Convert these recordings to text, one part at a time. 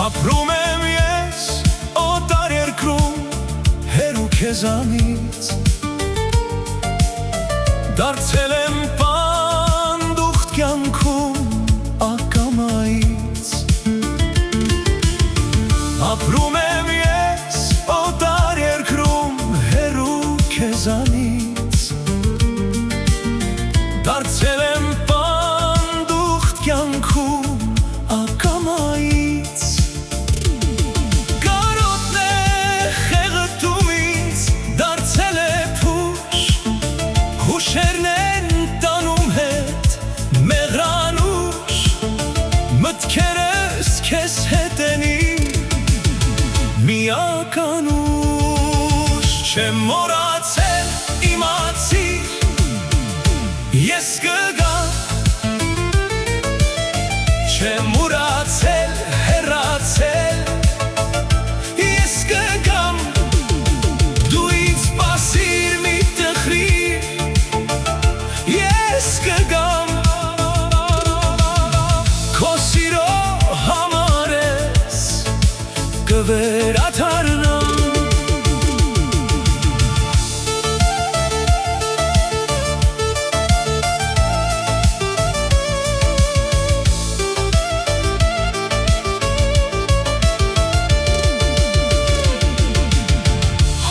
Ապրում եմ ես օտար երկրում հեռու քեզանից, դարձել եմ պանդուխտ կյանքում ակամայից։ Ապրում եմ ես օտար երկրում հեռու քեզանից, դարձել եմ պանդուխտ կյանքում ակամայից։ Կարոտն է խեղդում ինձ, դարձել է փուշ, հուշերն են տանում հետ մեղրանուշ, մտքերս քեզ հետ են միակ անուշ։ Չեմ մոռացել, իմացիր, ես կգամ, չեմ ուրացել, հեռացել, ես կգամ, դու ինձ սպասիր, մի տխրիր, ես կգամ, քո սիրո համար ես կվերադառնամ։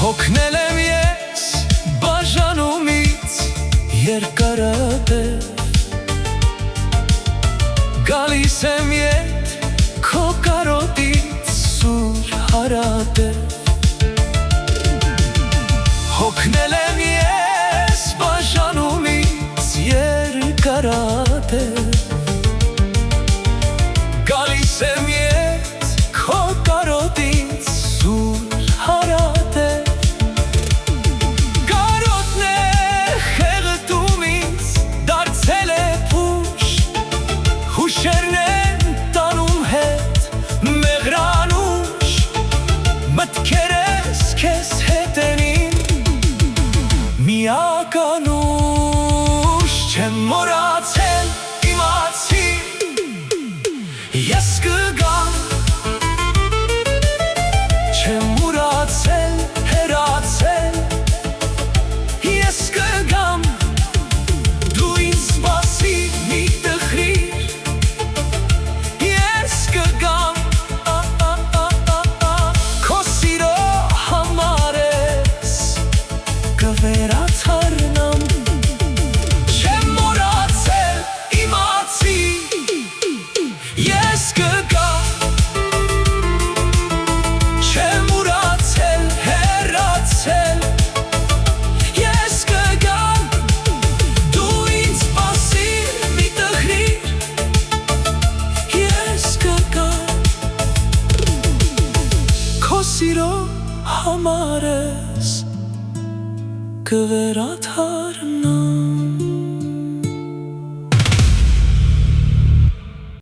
Հոգնել եմ ես բաժանումից երկարատև, գալիս եմ ետ քո կարոտից սուր հարատև։ Հոգնել եմ ես բաժանումից երկարատև, գալիս եմ ետ քո կարոտից սուր հարատև։ Հուշերն են տանում հետ մեղրանուշ, մտքերս քեզ հետ են միակ անուշ։ Չեմ մոռացել, իմացիր, ես կգամ, չեմ ուրացել, հեռացել, ես կգամ, դու ինձ սպասիր, մի տխրիր, վերադառնամ։ Չեմ մոռացել, իմացիր, ես կգամ, չեմ ուրացել, հեռացել, ես կգամ, դու ինձ սպասիր, մի տխրիր, ես կգամ, քո սիրո համար ես կվերադառնամ։